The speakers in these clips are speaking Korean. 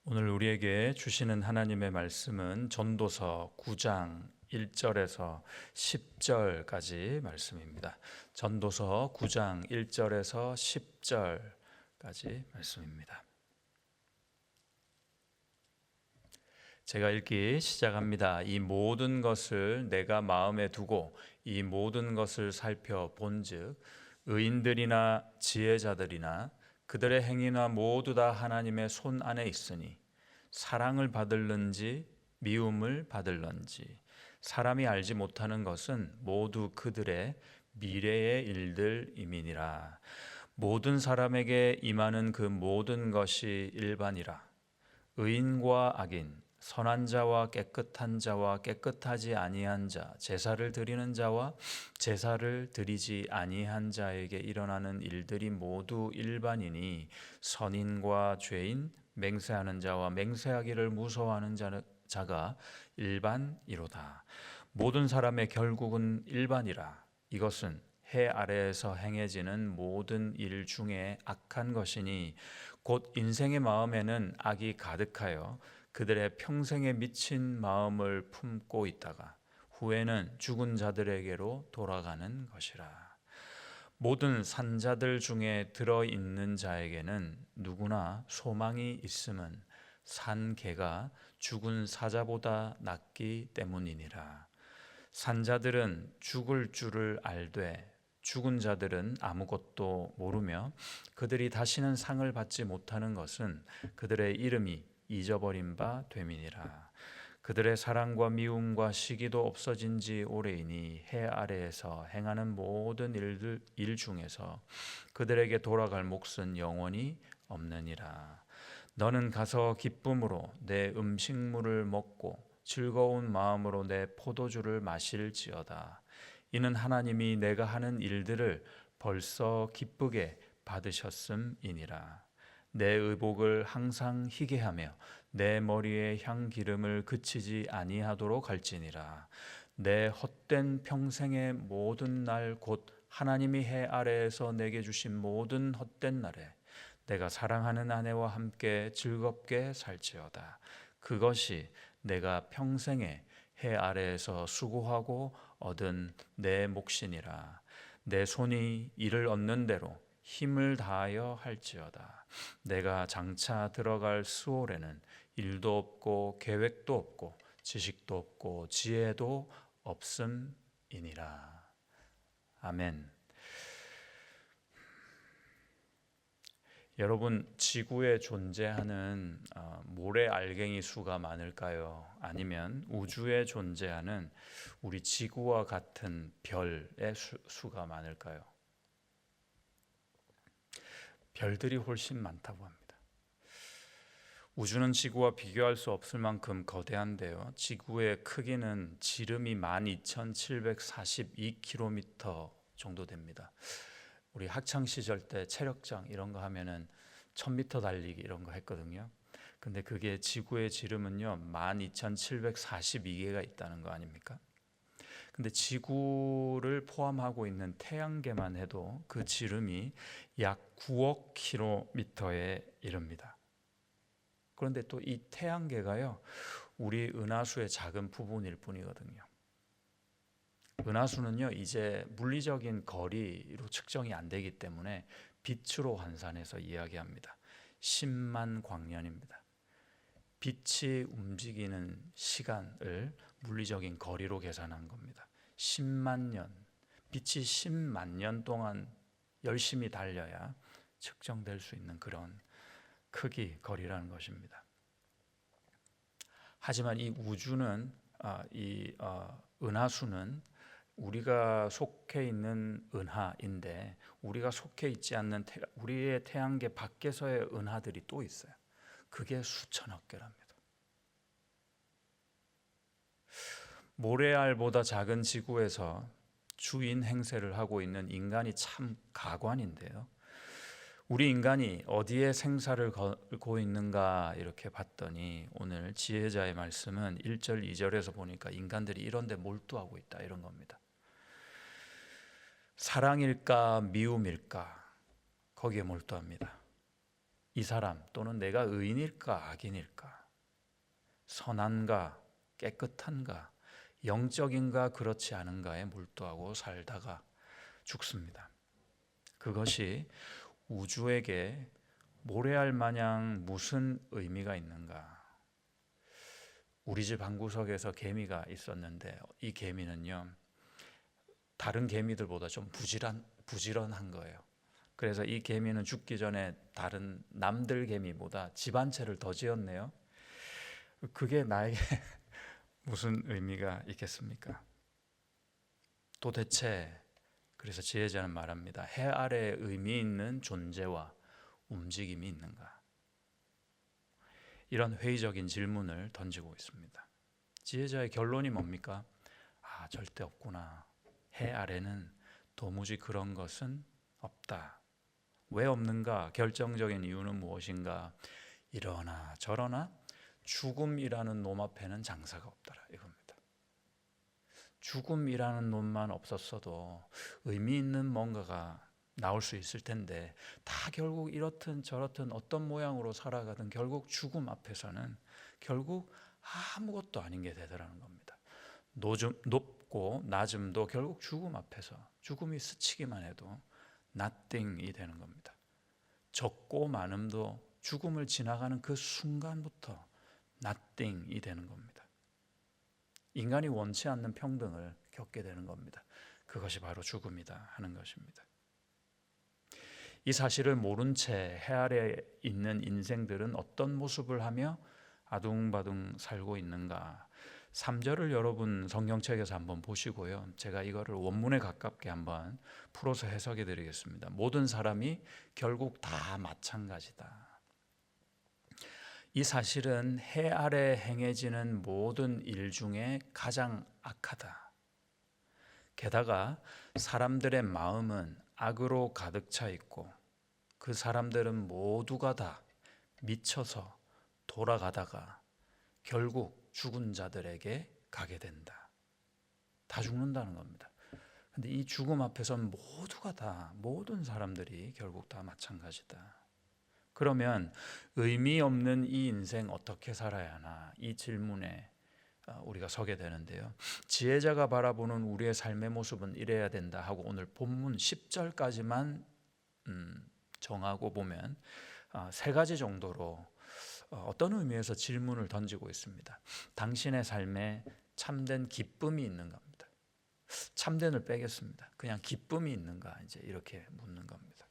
오늘 우리에게 주시는 하나님의 말씀은 전도서 9장 1절에서 10절까지 말씀입니다. 전도서 9장 1절에서 10절까지 말씀입니다. 제가 읽기 시작합니다. 이 모든 것을 내가 마음에 두고 이 모든 것을 살펴본즉 의인들이나 지혜자들이나 그들의 행위나 모두 다 하나님의 손 안에 있으니 사랑을 받을는지 미움을 받을는지 사람이 알지 못하는 것은 모두 그들의 미래의 일들임이니라. 모든 사람에게 임하는 그 모든 것이 일반이라. 의인과 악인, 선한 자와 깨끗한 자와 깨끗하지 아니한 자, 제사를 드리는 자와 제사를 드리지 아니한 자에게 일어나는 일들이 모두 일반이니 선인과 죄인, 맹세하는 자와 맹세하기를 무서워하는 자가 일반이로다. 모든 사람의 결국은 일반이라. 이것은 해 아래에서 행해지는 모든 일 중에 악한 것이니 곧 인생의 마음에는 악이 가득하여 그들의 평생에 미친 마음을 품고 있다가 후에는 죽은 자들에게로 돌아가는 것이라. 모든 산자들 중에 들어있는 자에게는 누구나 소망이 있음은 산 개가 죽은 사자보다 낫기 때문이니라. 산자들은 죽을 줄을 알되 죽은 자들은 아무것도 모르며 그들이 다시는 상을 받지 못하는 것은 그들의 이름이 잊어버린 바 됨이니라. 그들의 사랑과 미움과 시기도 없어진 지 오래이니 해 아래에서 행하는 모든 일 중에서 그들에게 돌아갈 몫은 영원히 없느니라. 너는 가서 기쁨으로 내 음식물을 먹고 즐거운 마음으로 내 포도주를 마실지어다. 이는 하나님이 내가 하는 일들을 벌써 기쁘게 받으셨음이니라. 내 의복을 항상 희게 하며 내 머리에 향기름을 그치지 아니하도록 할지니라. 내 헛된 평생의 모든 날 곧 하나님이 해 아래에서 내게 주신 모든 헛된 날에 내가 사랑하는 아내와 함께 즐겁게 살지어다. 그것이 내가 평생에 해 아래에서 수고하고 얻은 내 몫이니라. 내 손이 이를 얻는 대로 힘을 다하여 할지어다. 내가 장차 들어갈 수월에는 일도 없고 계획도 없고 지식도 없고 지혜도 없음이니라. 아멘. 여러분, 지구에 존재하는 모래 알갱이 수가 많을까요? 아니면 우주에 존재하는 우리 지구와 같은 별의 수가 많을까요? 별들이 훨씬 많다고 합니다. 우주는 지구와 비교할 수 없을 만큼 거대한데요. 지구의 크기는 지름이 12,742km 정도 됩니다. 우리 학창 시절 때 체력장 이런 거 하면은 1000m 달리기 이런 거 했거든요. 근데 그게 지구의 지름은요 12,742개가 있다는 거 아닙니까? 근데 지구를 포함하고 있는 태양계만 해도 그 지름이 약 9억 킬로미터에 이릅니다. 그런데 또 이 태양계가요 우리 은하수의 작은 부분일 뿐이거든요. 은하수는요 이제 물리적인 거리로 측정이 안 되기 때문에 빛으로 환산해서 이야기합니다. 10만 광년입니다. 빛이 움직이는 시간을 물리적인 거리로 계산한 겁니다. 10만 년, 빛이 10만 년 동안 열심히 달려야 측정될 수 있는 그런 크기, 거리라는 것입니다. 하지만 이 우주는, 은하수는 우리가 속해 있는 은하인데 우리가 속해 있지 않는 우리의 태양계 밖에서의 은하들이 또 있어요. 그게 수천억 개랍니다. 모래알보다 작은 지구에서 주인 행세를 하고 있는 인간이 참 가관인데요. 우리 인간이 어디에 생사를 걸고 있는가 이렇게 봤더니 오늘 지혜자의 말씀은 1절, 2절에서 보니까 인간들이 이런 데 몰두하고 있다 이런 겁니다. 사랑일까 미움일까 거기에 몰두합니다. 이 사람 또는 내가 의인일까 악인일까, 선한가 깨끗한가, 영적인가 그렇지 않은가에 몰두하고 살다가 죽습니다. 그것이 우주에게 모래알 마냥 무슨 의미가 있는가? 우리 집 방구석에서 개미가 있었는데 이 개미는요, 다른 개미들보다 좀 부지런한 거예요. 그래서 이 개미는 죽기 전에 다른 남들 개미보다 집 한 채를 더 지었네요. 그게 나에게 무슨 의미가 있겠습니까? 도대체 그래서 지혜자는 말합니다. 해 아래에 의미 있는 존재와 움직임이 있는가? 이런 회의적인 질문을 던지고 있습니다. 지혜자의 결론이 뭡니까? 절대 없구나. 해 아래는 도무지 그런 것은 없다. 왜 없는가? 결정적인 이유는 무엇인가? 이러나 저러나 죽음이라는 놈 앞에는 장사가 없더라 이겁니다. 죽음이라는 놈만 없었어도 의미 있는 뭔가가 나올 수 있을 텐데 다 결국 이렇든 저렇든 어떤 모양으로 살아가든 결국 죽음 앞에서는 결국 아무것도 아닌 게 되더라는 겁니다. 높고 낮음도 결국 죽음 앞에서 죽음이 스치기만 해도 nothing이 되는 겁니다. 적고 많음도 죽음을 지나가는 그 순간부터 nothing이 되는 겁니다. 인간이 원치 않는 평등을 겪게 되는 겁니다. 그것이 바로 죽음이다 하는 것입니다. 이 사실을 모른 채 해 아래에 있는 인생들은 어떤 모습을 하며 아둥바둥 살고 있는가? 3절을 여러분 성경책에서 한번 보시고요. 제가 이거를 원문에 가깝게 한번 풀어서 해석해 드리겠습니다. 모든 사람이 결국 다 마찬가지다. 이 사실은 해 아래 행해지는 모든 일 중에 가장 악하다. 게다가 사람들의 마음은 악으로 가득 차 있고 그 사람들은 모두가 다 미쳐서 돌아가다가 결국 죽은 자들에게 가게 된다. 다 죽는다는 겁니다. 근데 이 죽음 앞에서는 모두가 다, 모든 사람들이 결국 다 마찬가지다. 그러면 의미 없는 이 인생 어떻게 살아야 하나? 이 질문에 우리가 서게 되는데요. 지혜자가 바라보는 우리의 삶의 모습은 이래야 된다 하고 오늘 본문 10절까지만 정하고 보면 세 가지 정도로 어떤 의미에서 질문을 던지고 있습니다. 당신의 삶에 참된 기쁨이 있는가 합니다. 참된을 빼겠습니다. 그냥 기쁨이 있는가 이제 이렇게 묻는 겁니다.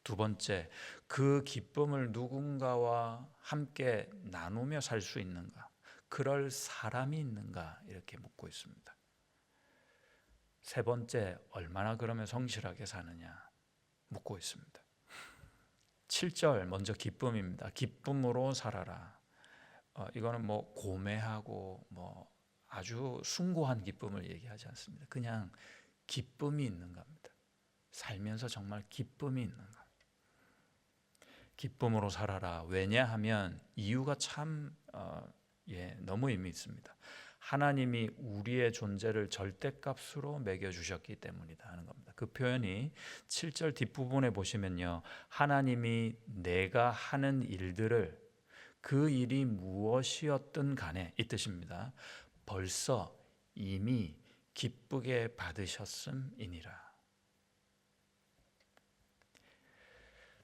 두 번째, 그 기쁨을 누군가와 함께 나누며 살 수 있는가? 그럴 사람이 있는가? 이렇게 묻고 있습니다. 세 번째, 얼마나 그러면 성실하게 사느냐? 묻고 있습니다. 7절 먼저 기쁨입니다. 기쁨으로 살아라. 이거는 뭐 고매하고 뭐 아주 숭고한 기쁨을 얘기하지 않습니다. 그냥 기쁨이 있는 겁니다. 살면서 정말 기쁨이 있는 것. 기쁨으로 살아라. 왜냐하면 이유가 참 너무 의미 있습니다. 하나님이 우리의 존재를 절대값으로 매겨주셨기 때문이다 하는 겁니다. 그 표현이 7절 뒷부분에 보시면요. 하나님이 내가 하는 일들을 그 일이 무엇이었든 간에 이 뜻입니다. 벌써 이미 기쁘게 받으셨음이니라.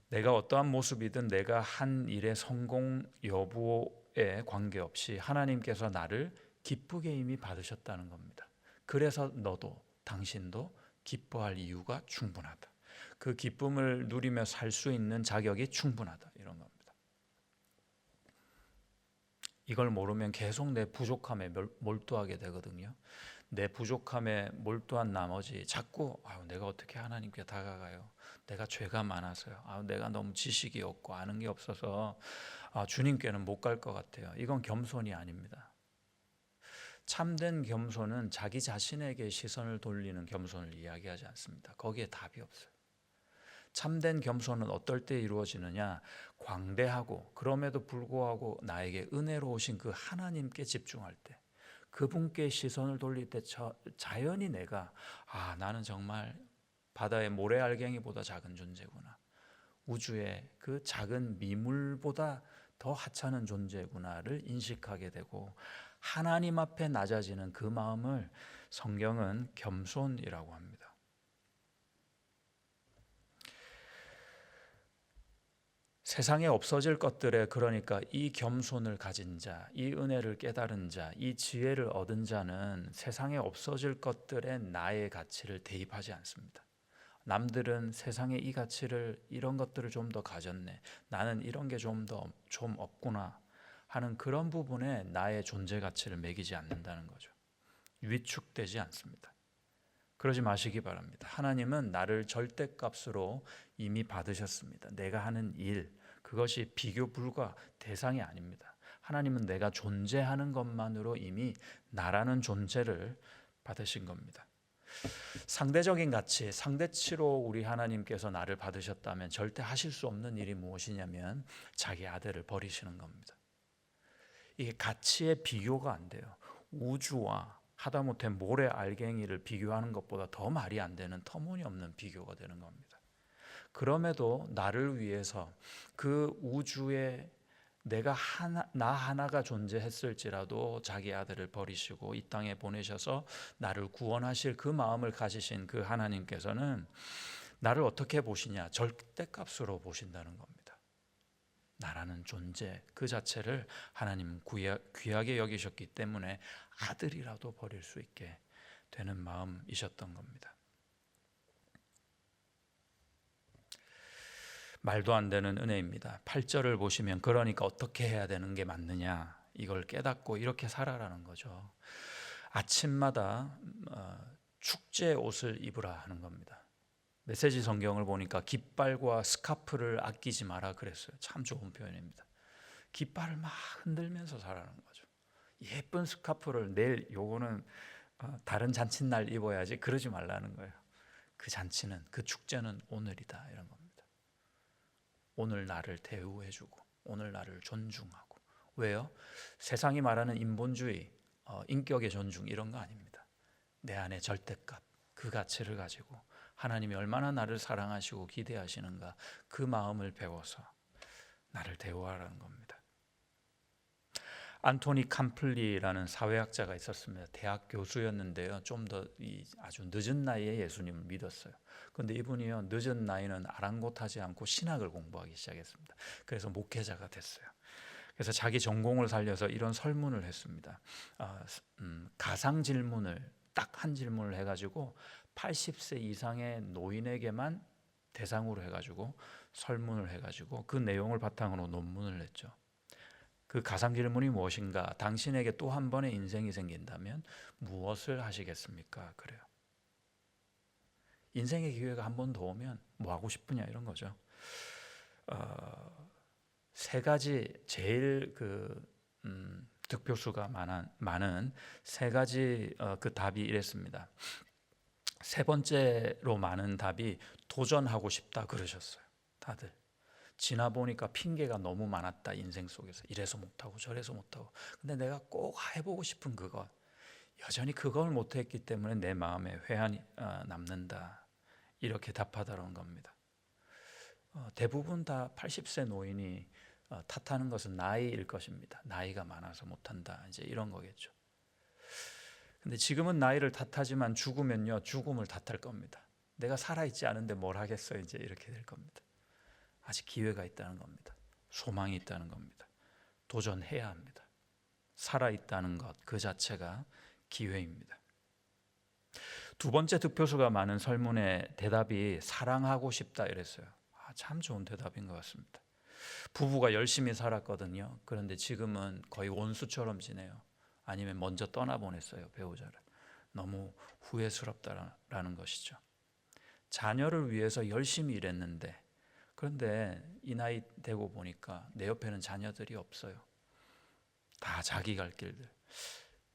내가 어떠한 모습이든 내가 한 일의 성공 여부에 관계없이 하나님께서 나를 기쁘게 이미 받으셨다는 겁니다. 그래서 너도 당신도 기뻐할 이유가 충분하다. 그 기쁨을 누리며 살 수 있는 자격이 충분하다. 이런 겁니다. 이걸 모르면 계속 내 부족함에 몰두하게 되거든요. 내 부족함에 몰두한 나머지 자꾸 내가 어떻게 하나님께 다가가요? 내가 죄가 많아서요. 내가 너무 지식이 없고 아는 게 없어서 주님께는 못 갈 것 같아요. 이건 겸손이 아닙니다. 참된 겸손은 자기 자신에게 시선을 돌리는 겸손을 이야기하지 않습니다. 거기에 답이 없어요. 참된 겸손은 어떨 때 이루어지느냐? 광대하고 그럼에도 불구하고 나에게 은혜로우신 그 하나님께 집중할 때, 그분께 시선을 돌릴 때 자연히 내가 나는 정말 바다의 모래알갱이보다 작은 존재구나. 우주의 그 작은 미물보다 더 하찮은 존재구나를 인식하게 되고 하나님 앞에 낮아지는 그 마음을 성경은 겸손이라고 합니다. 세상에 없어질 것들에 그러니까 이 겸손을 가진 자, 이 은혜를 깨달은 자, 이 지혜를 얻은 자는 세상에 없어질 것들에 나의 가치를 대입하지 않습니다. 남들은 세상에 이 가치를 이런 것들을 좀 더 가졌네. 나는 이런 게 좀 없구나 하는 그런 부분에 나의 존재 가치를 매기지 않는다는 거죠. 위축되지 않습니다. 그러지 마시기 바랍니다. 하나님은 나를 절대값으로 이미 받으셨습니다. 내가 하는 일, 그것이 비교 불가 대상이 아닙니다. 하나님은 내가 존재하는 것만으로 이미 나라는 존재를 받으신 겁니다. 상대적인 가치, 상대치로 우리 하나님께서 나를 받으셨다면 절대 하실 수 없는 일이 무엇이냐면 자기 아들을 버리시는 겁니다. 이게 가치의 비교가 안 돼요. 우주와 하다못해 모래 알갱이를 비교하는 것보다 더 말이 안 되는 터무니없는 비교가 되는 겁니다. 그럼에도 나를 위해서 그 우주에 나 하나가 존재했을지라도 자기 아들을 버리시고 이 땅에 보내셔서 나를 구원하실 그 마음을 가지신 그 하나님께서는 나를 어떻게 보시냐? 절대값으로 보신다는 겁니다. 나라는 존재 그 자체를 하나님 귀하게 여기셨기 때문에 아들이라도 버릴 수 있게 되는 마음이셨던 겁니다. 말도 안 되는 은혜입니다. 8절을 보시면 그러니까 어떻게 해야 되는 게 맞느냐 이걸 깨닫고 이렇게 살아라는 거죠. 아침마다 축제 옷을 입으라 하는 겁니다. 메시지 성경을 보니까 깃발과 스카프를 아끼지 마라 그랬어요. 참 좋은 표현입니다. 깃발을 막 흔들면서 살아라는 거죠. 예쁜 스카프를 내일 요거는 다른 잔칫날 입어야지 그러지 말라는 거예요. 그 잔치는 그 축제는 오늘이다 이런 겁니다. 오늘 나를 대우해주고 오늘 나를 존중하고. 왜요? 세상이 말하는 인본주의, 인격의 존중 이런 거 아닙니다. 내 안에 절대값, 그 가치를 가지고 하나님이 얼마나 나를 사랑하시고 기대하시는가 그 마음을 배워서 나를 대우하라는 겁니다. 안토니 캄플리라는 사회학자가 있었습니다. 대학 교수였는데요. 좀 더 아주 늦은 나이에 예수님을 믿었어요. 그런데 이분이요 늦은 나이는 아랑곳하지 않고 신학을 공부하기 시작했습니다. 그래서 목회자가 됐어요. 그래서 자기 전공을 살려서 이런 설문을 했습니다. 가상 질문을 딱 한 질문을 해가지고 80세 이상의 노인에게만 대상으로 해가지고 설문을 해가지고 그 내용을 바탕으로 논문을 냈죠. 그 가상 질문이 무엇인가? 당신에게 또 한 번의 인생이 생긴다면 무엇을 하시겠습니까? 그래요. 인생의 기회가 한 번 더 오면 뭐 하고 싶으냐 이런 거죠. 세 가지 제일 득표수가 많은 세 가지 그 답이 이랬습니다. 세 번째로 많은 답이 도전하고 싶다 그러셨어요. 다들. 지나 보니까 핑계가 너무 많았다 인생 속에서. 이래서 못하고 저래서 못하고. 근데 내가 꼭 해보고 싶은 그것, 여전히 그걸 못했기 때문에 내 마음에 회한이 남는다. 이렇게 답하다는 겁니다. 대부분 다 80세 노인이 탓하는 것은 나이일 것입니다. 나이가 많아서 못한다. 이제 이런 거겠죠. 근데 지금은 나이를 탓하지만 죽으면요 죽음을 탓할 겁니다. 내가 살아있지 않은데 뭘 하겠어 이제 이렇게 될 겁니다. 아직 기회가 있다는 겁니다. 소망이 있다는 겁니다. 도전해야 합니다. 살아있다는 것 그 자체가 기회입니다. 두 번째 득표수가 많은 설문의 대답이 사랑하고 싶다 이랬어요. 참 좋은 대답인 것 같습니다. 부부가 열심히 살았거든요. 그런데 지금은 거의 원수처럼 지내요. 아니면 먼저 떠나보냈어요, 배우자를. 너무 후회스럽다라는 것이죠. 자녀를 위해서 열심히 일했는데 그런데 이 나이 되고 보니까 내 옆에는 자녀들이 없어요. 다 자기 갈 길들,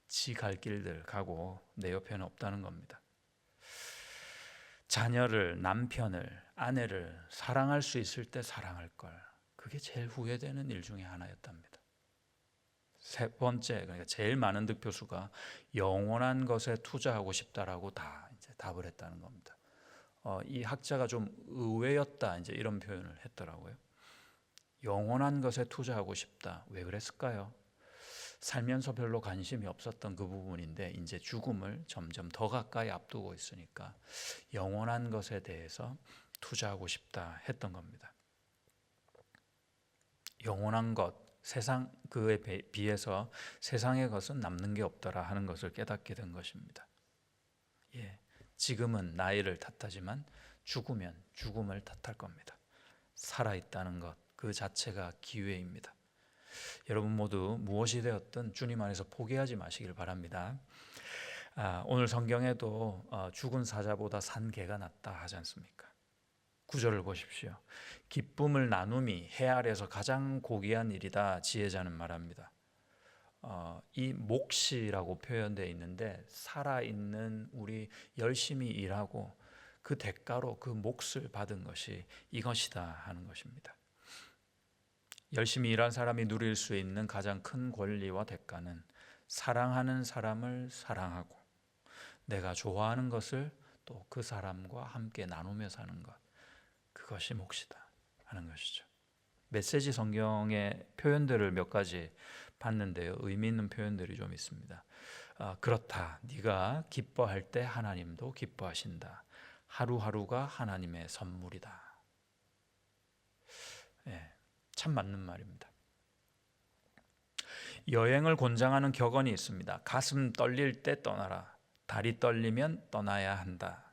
지 갈 길들 가고 내 옆에는 없다는 겁니다. 자녀를, 남편을, 아내를 사랑할 수 있을 때 사랑할 걸. 그게 제일 후회되는 일 중에 하나였답니다. 세 번째, 그러니까 제일 많은 득표수가 영원한 것에 투자하고 싶다라고 다 이제 답을 했다는 겁니다. 이 학자가 좀 의외였다 이제 이런 표현을 했더라고요. 영원한 것에 투자하고 싶다. 왜 그랬을까요? 살면서 별로 관심이 없었던 그 부분인데 이제 죽음을 점점 더 가까이 앞두고 있으니까 영원한 것에 대해서 투자하고 싶다 했던 겁니다. 영원한 것, 세상 그에 비해서 세상의 것은 남는 게 없더라 하는 것을 깨닫게 된 것입니다. 예, 지금은 나이를 탓하지만 죽으면 죽음을 탓할 겁니다. 살아있다는 것 그 자체가 기회입니다. 여러분 모두 무엇이 되었든 주님 안에서 포기하지 마시길 바랍니다. 오늘 성경에도 죽은 사자보다 산 개가 낫다 하지 않습니까? 9절을 보십시오. 기쁨을 나눔이 해 아래서 가장 고귀한 일이다 지혜자는 말합니다. 이 몫이라고 표현되어 있는데 살아있는 우리 열심히 일하고 그 대가로 그 몫을 받은 것이 이것이다 하는 것입니다. 열심히 일한 사람이 누릴 수 있는 가장 큰 권리와 대가는 사랑하는 사람을 사랑하고 내가 좋아하는 것을 또 그 사람과 함께 나누며 사는 것, 그것이 몫이다 하는 것이죠. 메시지 성경의 표현들을 몇 가지 봤는데요, 의미 있는 표현들이 좀 있습니다. 그렇다, 네가 기뻐할 때 하나님도 기뻐하신다. 하루하루가 하나님의 선물이다. 예, 참 맞는 말입니다. 여행을 권장하는 격언이 있습니다. 가슴 떨릴 때 떠나라. 다리 떨리면 떠나야 한다.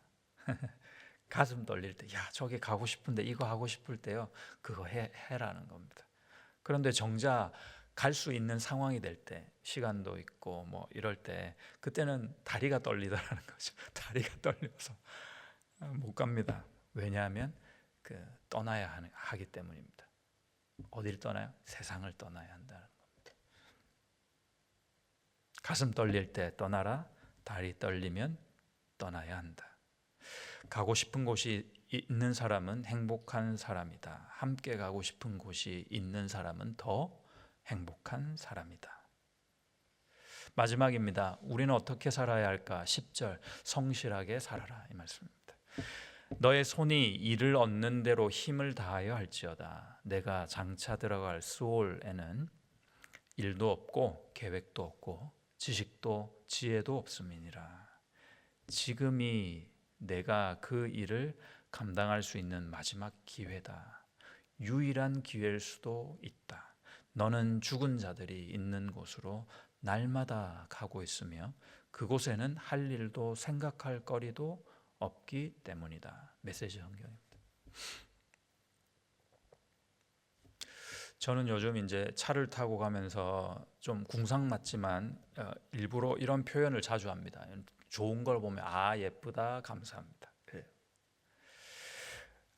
가슴 떨릴 때, 야, 저기 가고 싶은데 이거 하고 싶을 때요, 그거 해라는 겁니다. 그런데 정작 갈 수 있는 상황이 될 때, 시간도 있고 뭐 이럴 때, 그때는 다리가 떨리더라는 거죠. 다리가 떨려서 못 갑니다. 왜냐하면 떠나야 하기 때문입니다. 어디를 떠나요? 세상을 떠나야 한다는 겁니다. 가슴 떨릴 때 떠나라. 다리 떨리면 떠나야 한다. 가고 싶은 곳이 있는 사람은 행복한 사람이다. 함께 가고 싶은 곳이 있는 사람은 더 행복한 사람이다. 마지막입니다. 우리는 어떻게 살아야 할까? 10절, 성실하게 살아라 이 말씀입니다. 너의 손이 이를 얻는 대로 힘을 다하여 할지어다. 내가 장차 들어갈 수올에는 일도 없고 계획도 없고 지식도 지혜도 없음이니라. 지금이 내가 그 일을 감당할 수 있는 마지막 기회다. 유일한 기회일 수도 있다. 너는 죽은 자들이 있는 곳으로 날마다 가고 있으며 그곳에는 할 일도 생각할 거리도 없기 때문이다. 메시지 성경입니다. 저는 요즘 이제 차를 타고 가면서 좀 궁상맞지만 일부러 이런 표현을 자주 합니다. 좋은 걸 보면 예쁘다 감사합니다.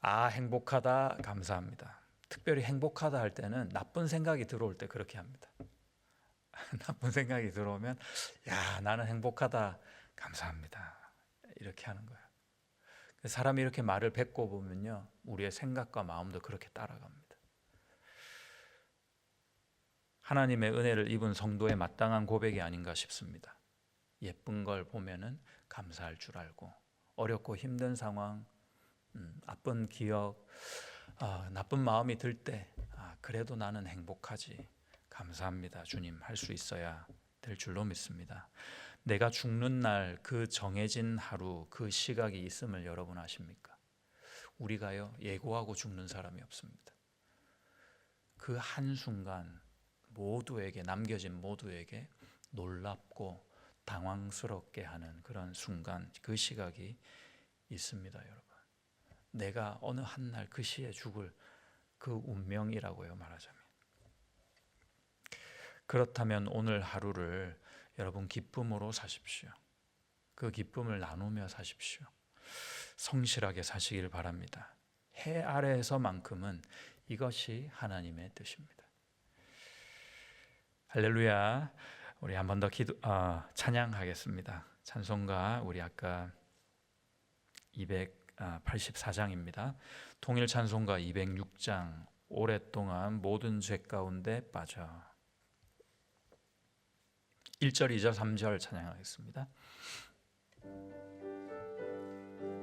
행복하다 감사합니다. 특별히 행복하다 할 때는 나쁜 생각이 들어올 때 그렇게 합니다. 나쁜 생각이 들어오면 나는 행복하다 감사합니다. 이렇게 하는 거예요. 사람이 이렇게 말을 뱉고 보면요, 우리의 생각과 마음도 그렇게 따라갑니다. 하나님의 은혜를 입은 성도의 마땅한 고백이 아닌가 싶습니다. 예쁜 걸 보면은 감사할 줄 알고, 어렵고 힘든 상황, 나쁜 기억, 나쁜 마음이 들 때 그래도 나는 행복하지, 감사합니다 주님 할 수 있어야 될 줄로 믿습니다. 내가 죽는 날 그 정해진 하루, 그 시각이 있음을 여러분 아십니까? 우리가요, 예고하고 죽는 사람이 없습니다. 그 한순간 모두에게, 남겨진 모두에게 놀랍고 당황스럽게 하는 그런 순간, 그 시각이 있습니다. 여러분, 내가 어느 한날 그 시에 죽을 그 운명이라고요, 말하자면. 그렇다면 오늘 하루를 여러분 기쁨으로 사십시오. 그 기쁨을 나누며 사십시오. 성실하게 사시길 바랍니다. 해 아래에서만큼은 이것이 하나님의 뜻입니다. 할렐루야. 우리 한 번 더 찬양하겠습니다. 찬송가 우리 아까 284장입니다. 통일 찬송가 206장, 오랫동안 모든 죄 가운데 빠져. 1절, 2절, 3절 찬양하겠습니다.